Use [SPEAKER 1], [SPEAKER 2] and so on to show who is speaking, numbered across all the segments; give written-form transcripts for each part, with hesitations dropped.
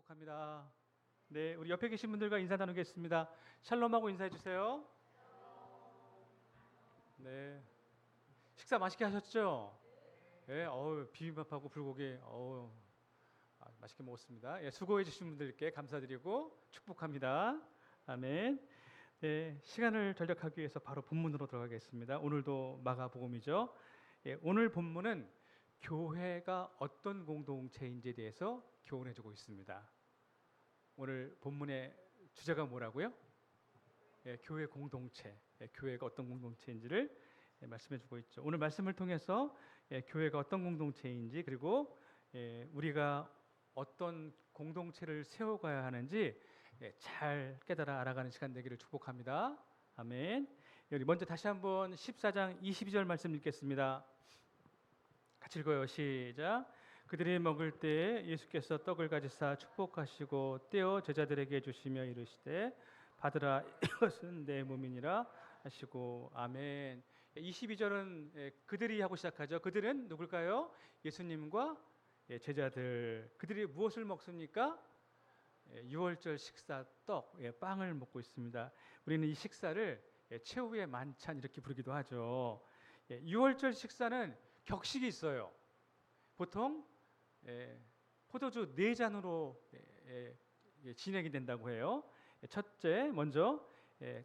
[SPEAKER 1] 축복합니다. 네, 우리 옆에 계신 분들과 인사 나누겠습니다. 샬롬하고 인사해 주세요. 네, 식사 맛있게 하셨죠? 네, 비빔밥하고 불고기, 맛있게 먹었습니다. 예, 수고해 주신 분들께 감사드리고 축복합니다. 아멘. 네, 시간을 절약하기 위해서 바로 본문으로 들어가겠습니다. 오늘도 마가복음이죠. 예, 오늘 본문은 교회가 어떤 공동체인지에 대해서 교훈해주고 있습니다. 오늘 본문의 주제가 뭐라고요? 예, 교회 공동체, 교회가 어떤 공동체인지를 말씀해주고 있죠. 오늘 말씀을 통해서 교회가 어떤 공동체인지, 그리고 우리가 어떤 공동체를 세워가야 하는지 잘 깨달아 알아가는 시간 되기를 축복합니다. 아멘. 여기 먼저 다시 한번 14장 22절 말씀 읽겠습니다. 같이 읽어요. 시작. 그들이 먹을 때에 예수께서 떡을 가지사 축복하시고 떼어 제자들에게 주시며 이르시되 받으라, 이것은 내 몸이니라 하시고. 아멘. 22절은 그들이 하고 시작하죠. 그들은 누굴까요? 예수님과 제자들. 그들이 무엇을 먹습니까? 6월절 식사 떡, 빵을 먹고 있습니다. 우리는 이 식사를 최후의 만찬 이렇게 부르기도 하죠. 6월절 식사는 격식이 있어요. 보통 포도주 4잔으로 진행이 된다고 해요. 첫째, 먼저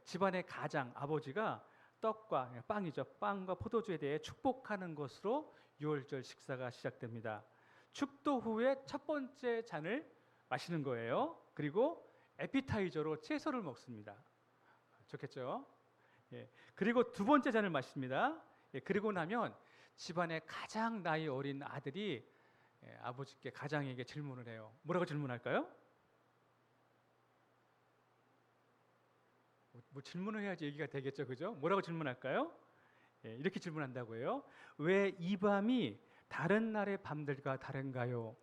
[SPEAKER 1] 집안의 가장, 아버지가 떡과 빵이죠. 빵과 포도주에 대해 축복하는 것으로 6월절 식사가 시작됩니다. 축도 후에 첫 번째 잔을 마시는 거예요. 그리고 에피타이저로 채소를 먹습니다. 좋겠죠? 그리고 두 번째 잔을 마십니다. 그리고 나면 집안의 가장 나이 어린 아들이 아버지께, 가장에게 질문을 해요. 뭐라고 질문할까요? 뭐 질문을 해야지 얘기가 되겠죠, 그죠? 뭐라고 질문할까요? 이렇게 질문한다고 해요. 왜 이 밤이 다른 날의 밤들과 다른가요?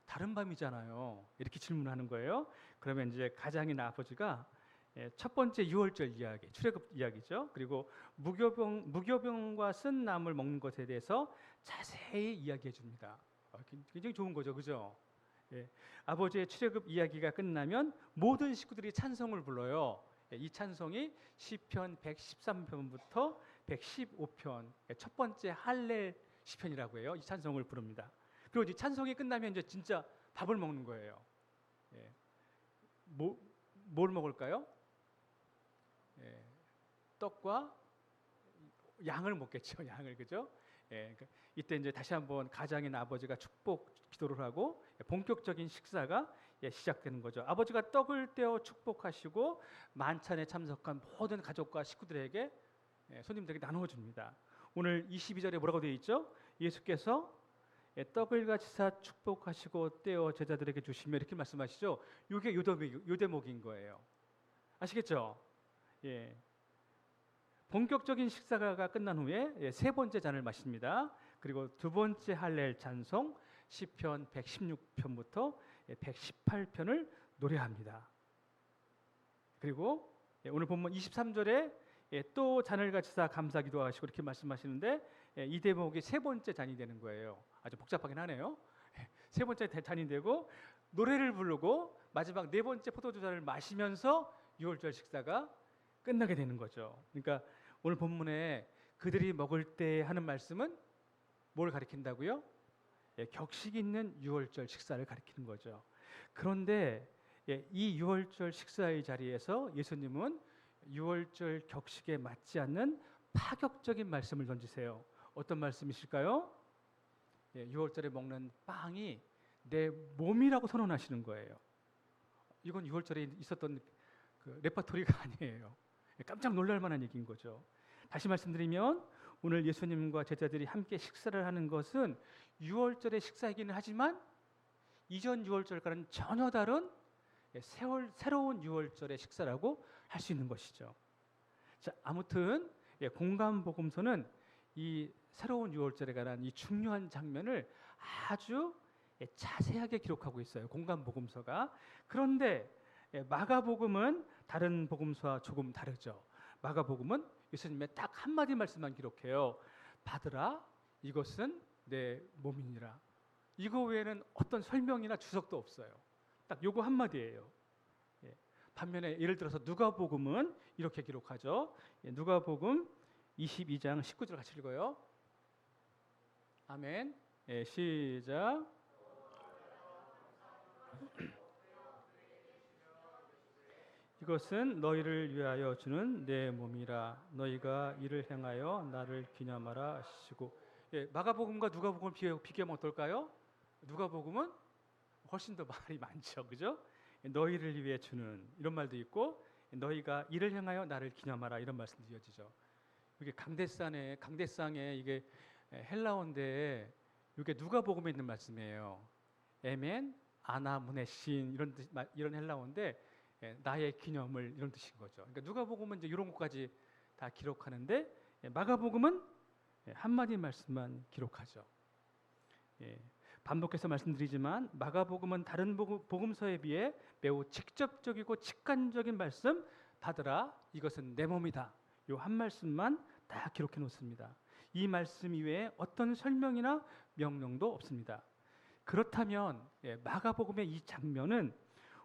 [SPEAKER 1] 다른 밤이잖아요. 이렇게 질문하는 거예요. 그러면 이제 가장인 아버지가 첫 번째 6월절 이야기, 출애굽 이야기죠. 그리고 무교병과 쓴 나물 먹는 것에 대해서 자세히 이야기해 줍니다. 굉장히 좋은 거죠, 그죠? 아버지의 출애굽 이야기가 끝나면 모든 식구들이 찬송을 불러요. 이 찬송이 시편 113편부터 115편, 첫 번째 할렐 시편이라고 해요. 이 찬송을 부릅니다. 그리고 이 찬송이 끝나면 이제 진짜 밥을 먹는 거예요. 뭘 먹을까요? 떡과 양을 먹겠죠. 양을, 그죠? 이때 이제 다시 한번 가장인 아버지가 축복 기도를 하고 본격적인 식사가 시작되는 거죠. 아버지가 떡을 떼어 축복하시고 만찬에 참석한 모든 가족과 식구들에게, 손님들에게 나누어 줍니다. 오늘 22절에 뭐라고 되어 있죠? 예수께서 떡을 가지사 축복하시고 떼어 제자들에게 주시며 이렇게 말씀하시죠. 이게 요 대목인 거예요. 아시겠죠? 본격적인 식사가 끝난 후에 세 번째 잔을 마십니다. 그리고 두 번째 할렐 찬송 시편 116편부터 118편을 노래합니다. 그리고 오늘 본문 23절에 또 잔을 가지사 감사 기도하시고 이렇게 말씀하시는데, 이 대목이 세 번째 잔이 되는 거예요. 아주 복잡하긴 하네요. 세 번째 잔이 되고 노래를 부르고 마지막 네 번째 포도주 잔을 마시면서 6월절 식사가 끝나게 되는 거죠. 그러니까 오늘 본문에 그들이 먹을 때 하는 말씀은 뭘 가리킨다고요? 격식 있는 6월절 식사를 가리키는 거죠. 그런데 이 6월절 식사의 자리에서 예수님은 6월절 격식에 맞지 않는 파격적인 말씀을 던지세요. 어떤 말씀이실까요? 6월절에 먹는 빵이 내 몸이라고 선언하시는 거예요. 이건 6월절에 있었던 그 레퍼토리가 아니에요. 깜짝 놀랄 만한 얘기인 거죠. 다시 말씀드리면 오늘 예수님과 제자들이 함께 식사를 하는 것은 6월절의 식사이기는 하지만 이전 6월절과는 전혀 다른 새로운 6월절의 식사라고 할 수 있는 것이죠. 자, 아무튼 공감복음서는 이 새로운 6월절에 관한 이 중요한 장면을 아주 자세하게 기록하고 있어요. 공감복음서가. 그런데 마가복음은 다른 복음서와 조금 다르죠. 마가복음은 예수님의 딱 한마디 말씀만 기록해요. 받으라, 이것은 내 몸이니라. 이거 외에는 어떤 설명이나 주석도 없어요. 딱 요거 한마디예요. 예. 반면에 예를 들어서 누가복음은 이렇게 기록하죠. 예, 누가복음 22장 19절 같이 읽어요. 아멘. 예, 시작. 이것은 너희를 위하여 주는 내 몸이라. 너희가 이를 행하여 나를 기념하라 하시고. 예, 마가복음과 누가복음을 비교하면 어떨까요? 누가복음은 훨씬 더 말이 많죠, 그죠? 너희를 위해 주는 이런 말도 있고, 너희가 이를 향하여 나를 기념하라 이런 말씀도 이어지죠. 이게 강대상에 이게 헬라어인데 이게 누가복음에 있는 말씀이에요. 에멘, 아나무네신 이런 헬라어인데 나의 기념을 이런 뜻인 거죠. 그러니까 누가복음은 이제 이런 것까지 다 기록하는데 마가복음은 한마디 말씀만 기록하죠. 반복해서 말씀드리지만 마가복음은 다른 복음서에 비해 매우 직접적이고 직관적인 말씀, 받으라 이것은 내 몸이다. 이 한 말씀만 다 기록해 놓습니다. 이 말씀 이외에 어떤 설명이나 명령도 없습니다. 그렇다면 마가복음의 이 장면은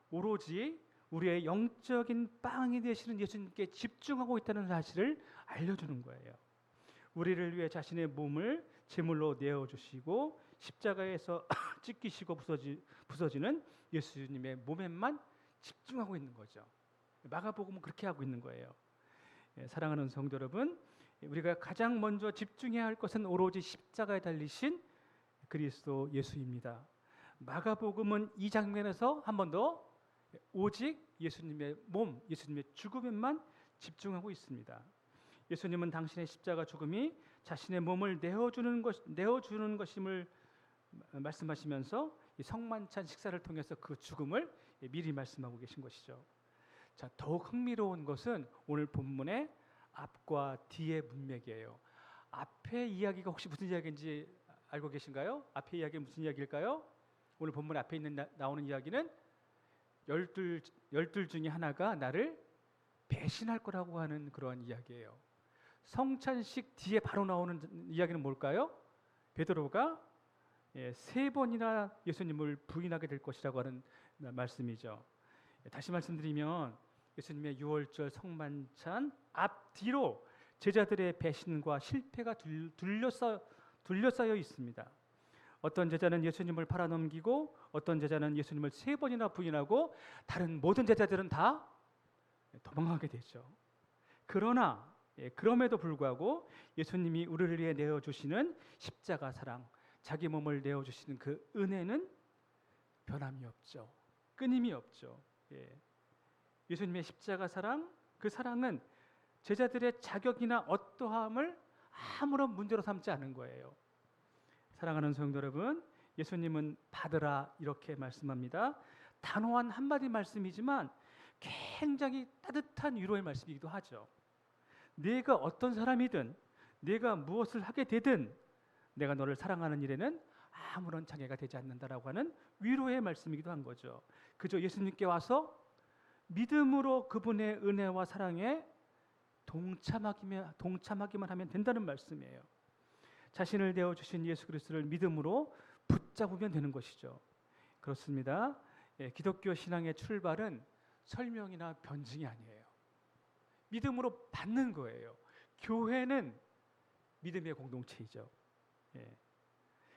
[SPEAKER 1] 오로지 우리의 영적인 빵이 되시는 예수님께 집중하고 있다는 사실을 알려주는 거예요. 우리를 위해 자신의 몸을 제물로 내어주시고 십자가에서 찢기시고 부서지는 예수님의 몸에만 집중하고 있는 거죠. 마가복음은 그렇게 하고 있는 거예요. 사랑하는 성도 여러분, 우리가 가장 먼저 집중해야 할 것은 오로지 십자가에 달리신 그리스도 예수입니다. 마가복음은 이 장면에서 한 번 더 오직 예수님의 몸, 예수님의 죽음에만 집중하고 있습니다. 예수님은 당신의 십자가 죽음이 자신의 몸을 내어주는 것임을 말씀하시면서 이 성만찬 식사를 통해서 그 죽음을 미리 말씀하고 계신 것이죠. 자, 더욱 흥미로운 것은 오늘 본문의 앞과 뒤의 문맥이에요. 앞의 이야기가 혹시 무슨 이야기인지 알고 계신가요? 앞의 이야기는 무슨 이야기일까요? 오늘 본문 앞에 나오는 이야기는 열둘 중에 하나가 나를 배신할 거라고 하는 그러한 이야기예요. 성찬식 뒤에 바로 나오는 이야기는 뭘까요? 베드로가 3번이나 예수님을 부인하게 될 것이라고 하는 말씀이죠. 다시 말씀드리면 예수님의 유월절 성만찬 앞뒤로 제자들의 배신과 실패가 둘러싸여 있습니다. 어떤 제자는 예수님을 팔아넘기고 어떤 제자는 예수님을 3번이나 부인하고 다른 모든 제자들은 다 도망가게 되죠. 그러나 그럼에도 불구하고 예수님이 우리를 위해 내어주시는 십자가 사랑, 자기 몸을 내어주시는 그 은혜는 변함이 없죠. 끊임이 없죠. 예수님의 십자가 사랑, 그 사랑은 제자들의 자격이나 어떠함을 아무런 문제로 삼지 않은 거예요. 사랑하는 성도 여러분, 예수님은 받으라 이렇게 말씀합니다. 단호한 한마디 말씀이지만 굉장히 따뜻한 위로의 말씀이기도 하죠. 내가 어떤 사람이든 내가 무엇을 하게 되든 내가 너를 사랑하는 일에는 아무런 장애가 되지 않는다라고 하는 위로의 말씀이기도 한 거죠. 그저 예수님께 와서 믿음으로 그분의 은혜와 사랑에 동참하기만 하면 된다는 말씀이에요. 자신을 내어주신 예수 그리스도를 믿음으로 붙잡으면 되는 것이죠. 그렇습니다. 기독교 신앙의 출발은 설명이나 변증이 아니에요. 믿음으로 받는 거예요. 교회는 믿음의 공동체이죠.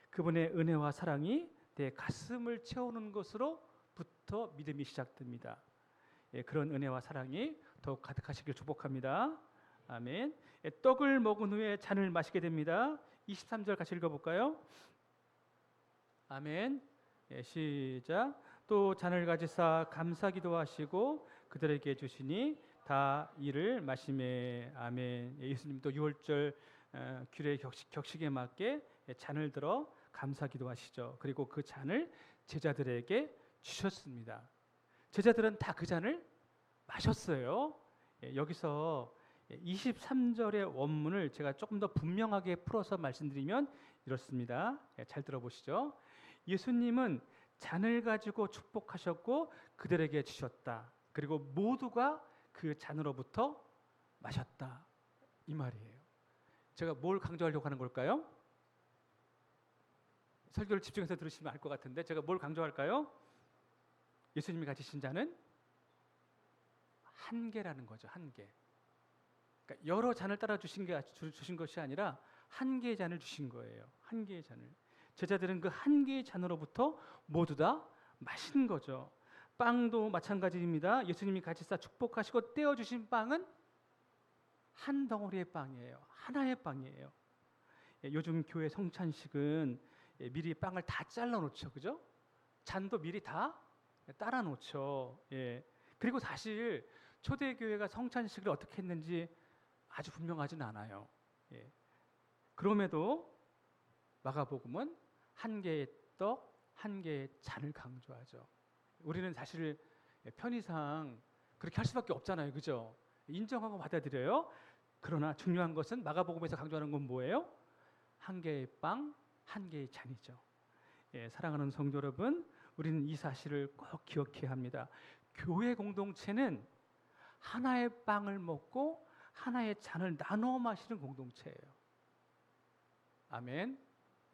[SPEAKER 1] 그분의 은혜와 사랑이 내 가슴을 채우는 것으로부터 믿음이 시작됩니다. 그런 은혜와 사랑이 더욱 가득하시길 축복합니다. 아멘. 떡을 먹은 후에 잔을 마시게 됩니다. 23절 같이 읽어볼까요? 아멘. 시작. 또 잔을 가지사 감사 기도하시고 그들에게 주시니 다 이를 마시매. 아멘. 예수님도 유월절 규례 격식에 맞게 잔을 들어 감사 기도하시죠. 그리고 그 잔을 제자들에게 주셨습니다. 제자들은 다 그 잔을 마셨어요. 여기서 23절의 원문을 제가 조금 더 분명하게 풀어서 말씀드리면 이렇습니다. 잘 들어보시죠. 예수님은 잔을 가지고 축복하셨고 그들에게 주셨다. 그리고 모두가 그 잔으로부터 마셨다. 이 말이에요. 제가 뭘 강조하려고 하는 걸까요? 설교를 집중해서 들으시면 알 것 같은데 제가 뭘 강조할까요? 예수님이 가지신 잔은 한 개라는 거죠. 한 개. 그러니까 여러 잔을 따라 주신 것이 아니라 한 개의 잔을 주신 거예요. 한 개의 잔을. 제자들은 그 한 개의 잔으로부터 모두 다 마신 거죠. 빵도 마찬가지입니다. 예수님이 가지사 축복하시고 떼어 주신 빵은 한 덩어리의 빵이에요. 하나의 빵이에요. 요즘 교회 성찬식은 미리 빵을 다 잘라 놓죠. 그죠? 잔도 미리 다 따라 놓죠. 예. 그리고 사실 초대교회가 성찬식을 어떻게 했는지 아주 분명하진 않아요. 예. 그럼에도 마가복음은 한 개의 떡, 한 개의 잔을 강조하죠. 우리는 사실 편의상 그렇게 할 수밖에 없잖아요. 그죠? 인정하고 받아들여요. 그러나 중요한 것은 마가복음에서 강조하는 건 뭐예요? 한 개의 빵, 한 개의 잔이죠. 예, 사랑하는 성도 여러분, 우리는 이 사실을 꼭 기억해야 합니다. 교회 공동체는 하나의 빵을 먹고 하나의 잔을 나눠 마시는 공동체예요. 아멘.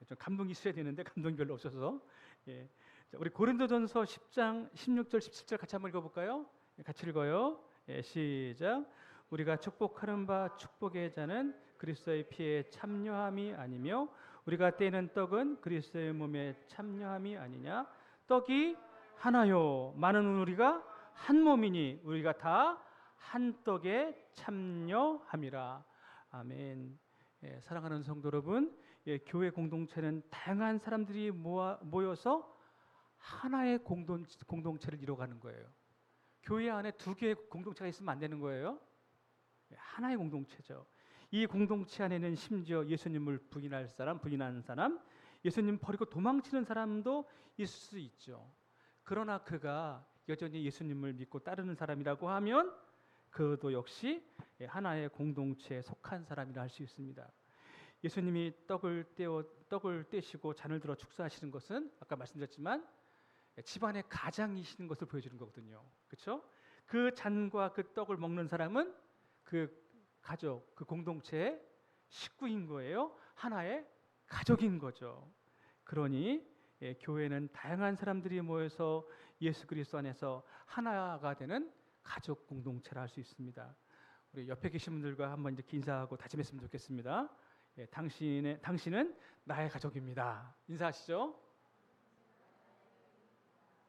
[SPEAKER 1] 좀 감동이 있어야 되는데 감동이 별로 없어서. 예. 자, 우리 고린도전서 10장 16절 17절 같이 한번 읽어볼까요? 예, 같이 읽어요. 예, 시작. 우리가 축복하는 바 축복의 잔은 그리스도의 피에 참여함이 아니며 우리가 떼는 떡은 그리스도의 몸에 참여함이 아니냐. 떡이 하나요 많은 우리가 한 몸이니 우리가 다 한 떡에 참여함이라. 아멘. 예, 사랑하는 성도 여러분, 예, 교회 공동체는 다양한 사람들이 모여서 하나의 공동체를 이뤄가는 거예요. 교회 안에 두 개의 공동체가 있으면 안 되는 거예요. 예, 하나의 공동체죠. 이 공동체 안에는 심지어 예수님을 부인한 사람, 예수님 버리고 도망치는 사람도 있을 수 있죠. 그러나 그가 여전히 예수님을 믿고 따르는 사람이라고 하면 그도 역시 하나의 공동체에 속한 사람이라 할 수 있습니다. 예수님이 떡을 떼시고 잔을 들어 축사하시는 것은 아까 말씀드렸지만 집안의 가장이시는 것을 보여주는 거거든요. 그렇죠? 그 잔과 그 떡을 먹는 사람은 그 가족, 그 공동체의 식구인 거예요. 하나의 가족인 거죠. 그러니 교회는 다양한 사람들이 모여서 예수 그리스도 안에서 하나가 되는 가족 공동체라 할 수 있습니다. 우리 옆에 계신 분들과 한번 이렇게 인사하고 다짐했으면 좋겠습니다. 예, 당신은 나의 가족입니다. 인사하시죠.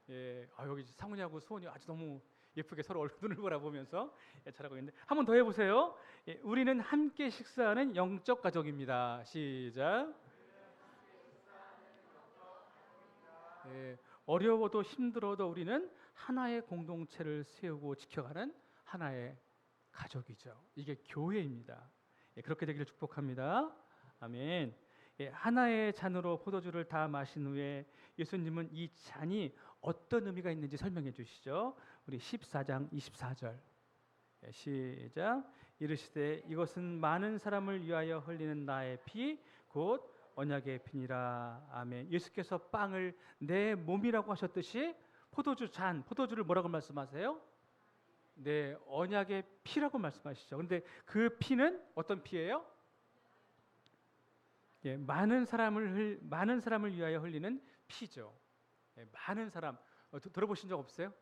[SPEAKER 1] 예, 여기 상훈이하고 수원이 아주 너무 예쁘게 서로 얼굴을 바라보면서 잘하고 있는데 한 번 더 해보세요. 예, 우리는 함께 식사하는 영적 가족입니다. 시작. 예, 어려워도 힘들어도 우리는 하나의 공동체를 세우고 지켜가는 하나의 가족이죠. 이게 교회입니다. 예, 그렇게 되기를 축복합니다. 아멘. 예, 하나의 잔으로 포도주를 다 마신 후에 예수님은 이 잔이 어떤 의미가 있는지 설명해 주시죠. 우리 14장 24절. 예, 시작. 이르시되 이것은 많은 사람을 위하여 흘리는 나의 피 곧 언약의 피니라. 아멘. 예수께서 빵을 내 몸이라고 하셨듯이 포도주를 뭐라고 말씀하세요? 네, 언약의 피라고 말씀하시죠. 그런데 그 피는 어떤 피예요? 예, 많은 사람을 위하여 흘리는 피죠. 예, 많은 사람 들어보신 적 없어요?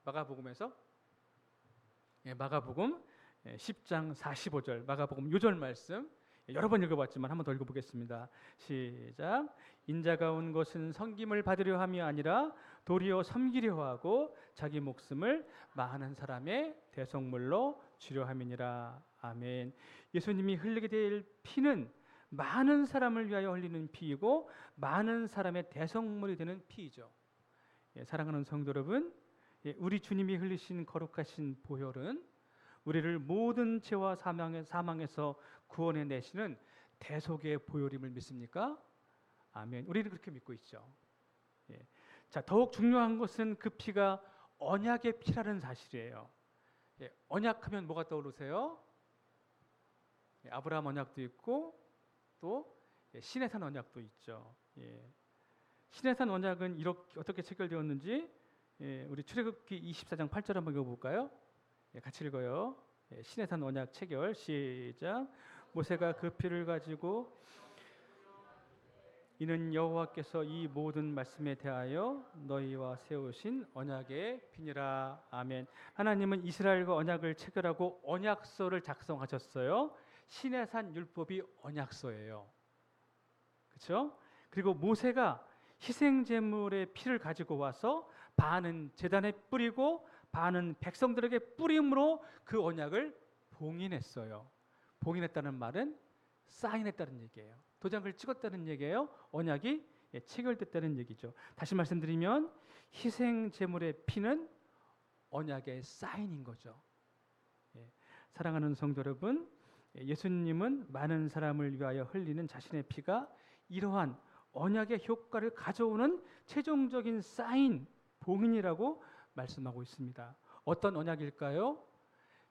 [SPEAKER 1] 마가복음에서? 예, 마가복음 10장 45절 마가복음 요절 말씀 여러 번 읽어봤지만 한 번 더 읽어보겠습니다. 시작. 인자가 온 것은 섬김을 받으려 함이 아니라 도리어 섬기려 하고 자기 목숨을 많은 사람의 대속물로 주려 함이니라. 아멘. 예수님이 흘리게 될 피는 많은 사람을 위하여 흘리는 피이고 많은 사람의 대속물이 되는 피이죠. 예, 사랑하는 성도 여러분, 예, 우리 주님이 흘리신 거룩하신 보혈은 우리를 모든 죄와 사망에서 구원해 내시는 대속의 보혈임을 믿습니까? 아멘. 우리는 그렇게 믿고 있죠. 예. 자, 더욱 중요한 것은 그 피가 언약의 피라는 사실이에요. 예, 언약하면 뭐가 떠오르세요? 예, 아브라함 언약도 있고 또 시내산 언약도 있죠. 예. 시내산 언약은 이렇게 어떻게 체결되었는지 우리 출애굽기 24장 8절 한번 읽어볼까요? 같이 읽어요. 시내산 언약 체결 시작. 모세가 그 피를 가지고 이는 여호와께서 이 모든 말씀에 대하여 너희와 세우신 언약의 비니라. 아멘. 하나님은 이스라엘과 언약을 체결하고 언약서를 작성하셨어요. 시내산 율법이 언약서예요. 그렇죠? 그리고 모세가 희생 제물의 피를 가지고 와서 반은 제단에 뿌리고 반은 백성들에게 뿌림으로 그 언약을 봉인했어요. 봉인했다는 말은 사인했다는 얘기예요. 도장을 찍었다는 얘기예요. 언약이 체결됐다는 얘기죠. 다시 말씀드리면 희생 제물의 피는 언약의 사인인 거죠. 사랑하는 성도 여러분, 예수님은 많은 사람을 위하여 흘리는 자신의 피가 이러한 언약의 효과를 가져오는 최종적인 사인, 봉인이라고 말씀하고 있습니다. 어떤 언약일까요?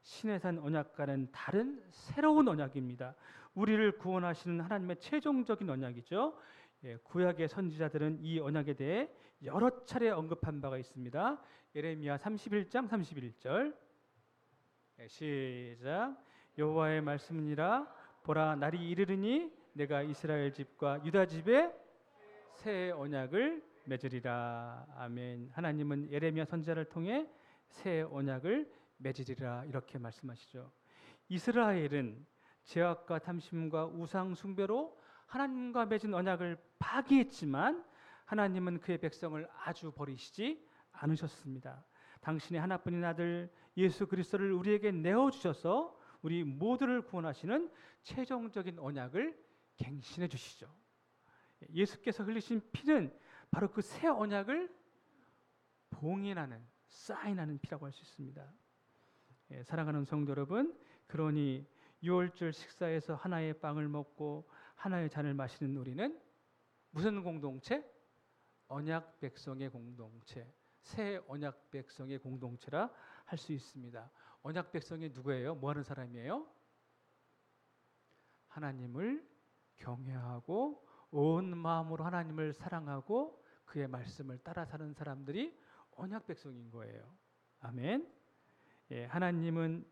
[SPEAKER 1] 시내산 언약과는 다른 새로운 언약입니다. 우리를 구원하시는 하나님의 최종적인 언약이죠. 구약의 선지자들은 이 언약에 대해 여러 차례 언급한 바가 있습니다. 예레미야 31장 31절 시작. 여호와의 말씀이니라. 보라, 날이 이르르니 내가 이스라엘 집과 유다 집에 새 언약을 맺으리라. 아멘. 하나님은 예레미야 선지자를 통해 새 언약을 맺으리라 이렇게 말씀하시죠. 이스라엘은 죄악과 탐심과 우상 숭배로 하나님과 맺은 언약을 파기했지만 하나님은 그의 백성을 아주 버리시지 않으셨습니다. 당신의 하나뿐인 아들 예수 그리스도를 우리에게 내어주셔서 우리 모두를 구원하시는 최종적인 언약을 갱신해 주시죠. 예수께서 흘리신 피는 바로 그 새 언약을 봉인하는, 사인하는 피라고 할 수 있습니다. 사랑하는 성도 여러분, 그러니 유월절 식사에서 하나의 빵을 먹고 하나의 잔을 마시는 우리는 무슨 공동체? 언약 백성의 공동체, 새 언약 백성의 공동체라 할 수 있습니다. 언약 백성이 누구예요? 뭐 하는 사람이에요? 하나님을 경외하고 온 마음으로 하나님을 사랑하고 그의 말씀을 따라 사는 사람들이 언약 백성인 거예요. 아멘. 하나님은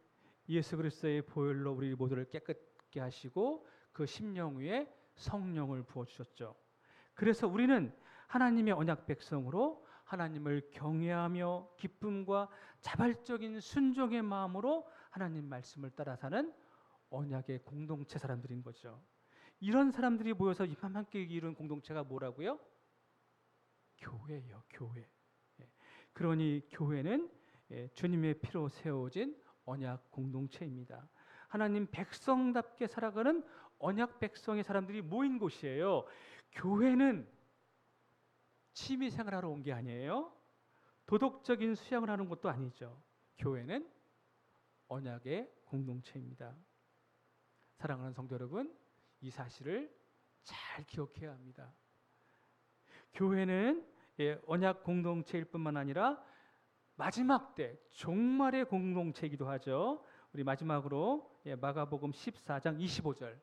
[SPEAKER 1] 예수 그리스도의 보혈로 우리 모두를 깨끗게 하시고 그 심령 위에 성령을 부어주셨죠. 그래서 우리는 하나님의 언약 백성으로 하나님을 경외하며 기쁨과 자발적인 순종의 마음으로 하나님 말씀을 따라 사는 언약의 공동체 사람들인 거죠. 이런 사람들이 모여서 함께 이룬 공동체가 뭐라고요? 교회예요. 교회. 그러니 교회는 주님의 피로 세워진 언약 공동체입니다. 하나님 백성답게 살아가는 언약 백성의 사람들이 모인 곳이에요. 교회는 취미 생활하러 온 게 아니에요. 도덕적인 수양을 하는 것도 아니죠. 교회는 언약의 공동체입니다. 사랑하는 성도 여러분, 이 사실을 잘 기억해야 합니다. 교회는 언약 공동체일 뿐만 아니라 마지막 때 종말의 공동체이기도 하죠. 우리 마지막으로 마가복음 14장 25절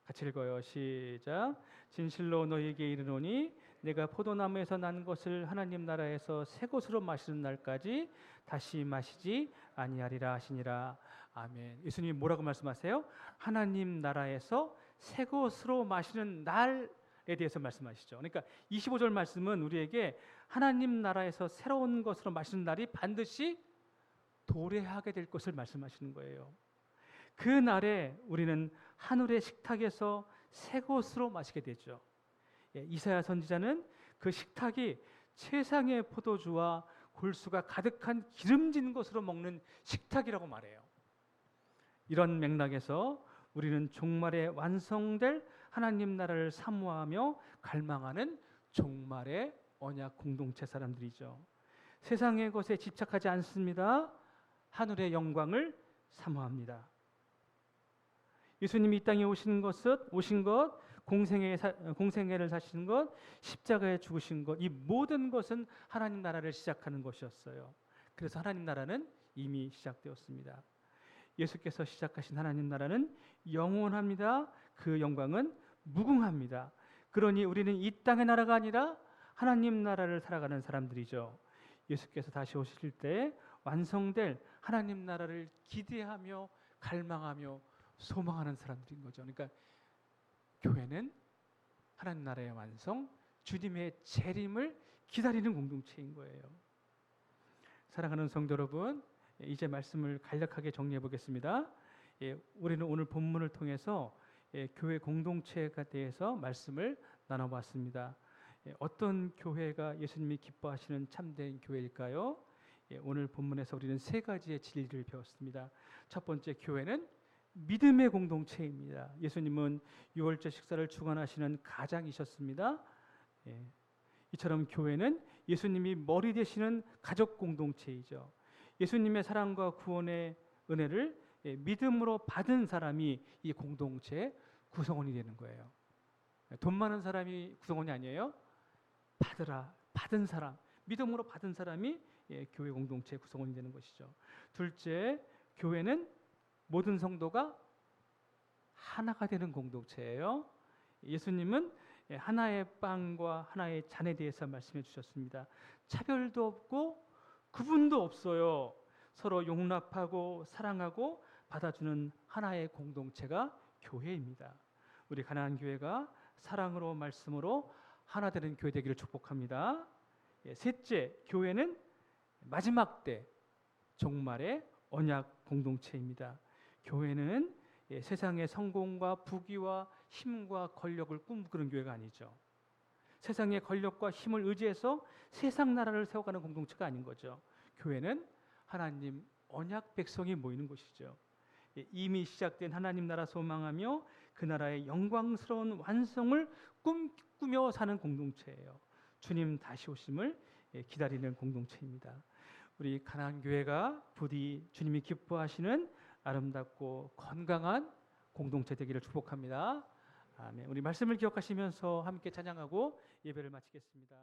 [SPEAKER 1] 같이 읽어요. 시작. 진실로 너희에게 이르노니 내가 포도나무에서 난 것을 하나님 나라에서 새 것으로 마시는 날까지 다시 마시지 아니하리라 하시니라. 아멘. 예수님이 뭐라고 말씀하세요? 하나님 나라에서 새 것으로 마시는 날에 대해서 말씀하시죠. 그러니까 25절 말씀은 우리에게 하나님 나라에서 새로운 것으로 마시는 날이 반드시 도래하게 될 것을 말씀하시는 거예요. 그 날에 우리는 하늘의 식탁에서 새 것으로 마시게 되죠. 이사야 선지자는 그 식탁이 최상의 포도주와 골수가 가득한 기름진 것으로 먹는 식탁이라고 말해요. 이런 맥락에서 우리는 종말에 완성될 하나님 나라를 사모하며 갈망하는 종말의 언약 공동체 사람들이죠. 세상의 것에 집착하지 않습니다. 하늘의 영광을 사모합니다. 예수님이 이 땅에 오신 것, 공생애를 사시는 것, 십자가에 죽으신 것, 이 모든 것은 하나님 나라를 시작하는 것이었어요. 그래서 하나님 나라는 이미 시작되었습니다. 예수께서 시작하신 하나님 나라는 영원합니다. 그 영광은 무궁합니다. 그러니 우리는 이 땅의 나라가 아니라 하나님 나라를 살아가는 사람들이죠. 예수께서 다시 오실 때 완성될 하나님 나라를 기대하며 갈망하며 소망하는 사람들인 거죠. 그러니까 교회는 하나님 나라의 완성, 주님의 재림을 기다리는 공동체인 거예요. 사랑하는 성도 여러분, 이제 말씀을 간략하게 정리해 보겠습니다. 우리는 오늘 본문을 통해서 교회 공동체에 대해서 말씀을 나눠봤습니다. 어떤 교회가 예수님이 기뻐하시는 참된 교회일까요? 오늘 본문에서 우리는 세 가지의 진리를 배웠습니다. 첫 번째, 교회는 믿음의 공동체입니다. 예수님은 유월절 식사를 주관하시는 가장이셨습니다. 이처럼 교회는 예수님이 머리 되시는 가족 공동체이죠. 예수님의 사랑과 구원의 은혜를 믿음으로 받은 사람이 이 공동체의 구성원이 되는 거예요. 돈 많은 사람이 구성원이 아니에요. 받은 사람, 믿음으로 받은 사람이 교회 공동체의 구성원이 되는 것이죠. 둘째, 교회는 모든 성도가 하나가 되는 공동체예요. 예수님은 하나의 빵과 하나의 잔에 대해서 말씀해 주셨습니다. 차별도 없고 구분도 없어요. 서로 용납하고 사랑하고 받아주는 하나의 공동체가 교회입니다. 우리 가나안 교회가 사랑으로 말씀으로 하나 되는 교회 되기를 축복합니다. 셋째, 교회는 마지막 때 종말의 언약 공동체입니다. 교회는 세상의 성공과 부귀와 힘과 권력을 꿈꾸는 교회가 아니죠. 세상의 권력과 힘을 의지해서 세상 나라를 세워가는 공동체가 아닌 거죠. 교회는 하나님 언약 백성이 모이는 곳이죠. 이미 시작된 하나님 나라 소망하며 그 나라의 영광스러운 완성을 꿈꾸며 사는 공동체예요. 주님 다시 오심을 기다리는 공동체입니다. 우리 가나안 교회가 부디 주님이 기뻐하시는 아름답고 건강한 공동체 되기를 축복합니다. 아멘. 우리 말씀을 기억하시면서 함께 찬양하고 예배를 마치겠습니다.